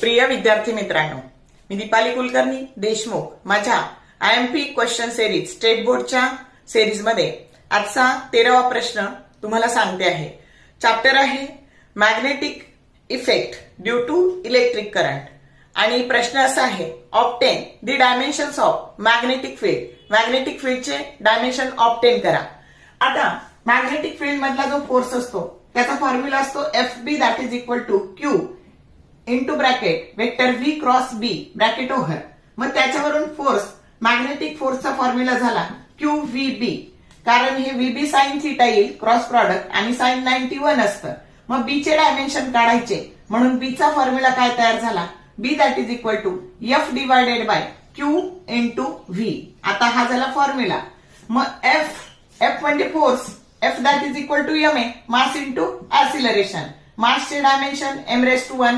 प्रिय विद्यार्थी मित्रांनो, मी दीपाली कुलकर्णी देशमुख माझ्या आयएमपी क्वेश्चन सिरीज स्टेट बोर्डच्या सिरीजमध्ये आजचा 13वा प्रश्न तुम्हाला सांगते आहे। चॅप्टर आहे magnetic effect due to electric current आणि प्रश्न असा आहे obtain the dimensions of magnetic field. Magnetic फील्डचे डायमेन्शन ऑब्टेन करा। आता मॅग्नेटिक फील्ड मधला जो फोर्स असतो त्याचा फॉर्म्युला असतो FB that is equal to Q into bracket vector V cross B bracket over. मग त्याच्यावरून फोर्स मॅग्नेटिक फोर्सचा फॉर्म्युला झाला QVB, कारण हे VB साइन थिटा येईल क्रॉस प्रॉडक्ट आणि साइन 91 असतं। मग B चे डायमेन्शन काढायचे म्हणून B चा फॉर्म्युला काय तयार झाला B that is equal to F divided by Q into V। आता हा झाला फॉर्म्युला। मग F म्हणजे force, F that is equal to ma mass into acceleration. Mass चे डायमेन्शन m⁻1,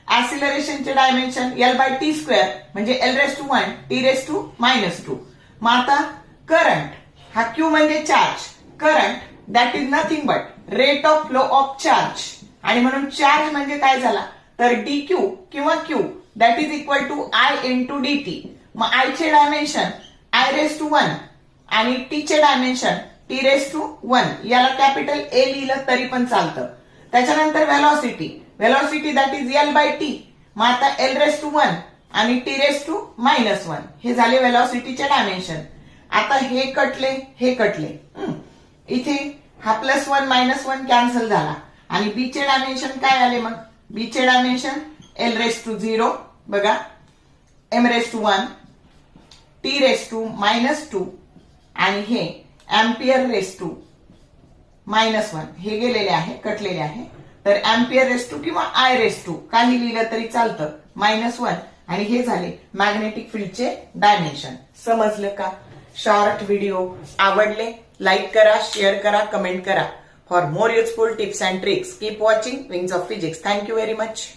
ऍक्सिलरेशन चे डायमेन्शन L/t² म्हणजे L⁻1 t⁻²। मग आता करंट हा Q म्हणजे charge, current that is nothing but rate of flow of charge, आणि म्हणून charge म्हणजे काय झाला तर dQ किंवा Q that is equal to I into dt। मग I चे डायमेन्शन I⁻1 आणि T चे डायमेन्शन t⁻1, याला कॅपिटल A लिहिलं तरी पण चालतं। त्याच्यानंतर व्हेलॉसिटी दॅट इज L/t। मग आता L⁻1 आणि t⁻⁻1 हे झाले व्हेलॉसिटीचे डायमेन्शन। आता हे कटले इथे हा +1 -1 कॅन्सल झाला आणि B चे डायमेन्शन काय आले मग B चे डायमेन्शन L⁻0 बघा m⁻1 t⁻2 आणि हे A⁻⁻1 हे गेलेले आहे, कटलेले आहे। तर A⁻⁻2 किंवा I⁻2 काही लिहिलं तरी चालतं -1, आणि हे झाले मॅग्नेटिक फील्डचे डायमेन्शन। समजलं का? शॉर्ट व्हिडिओ आवडले लाईक करा, शेअर करा, कमेंट करा। For more useful tips and tricks keep watching wings of physics. Thank you very much.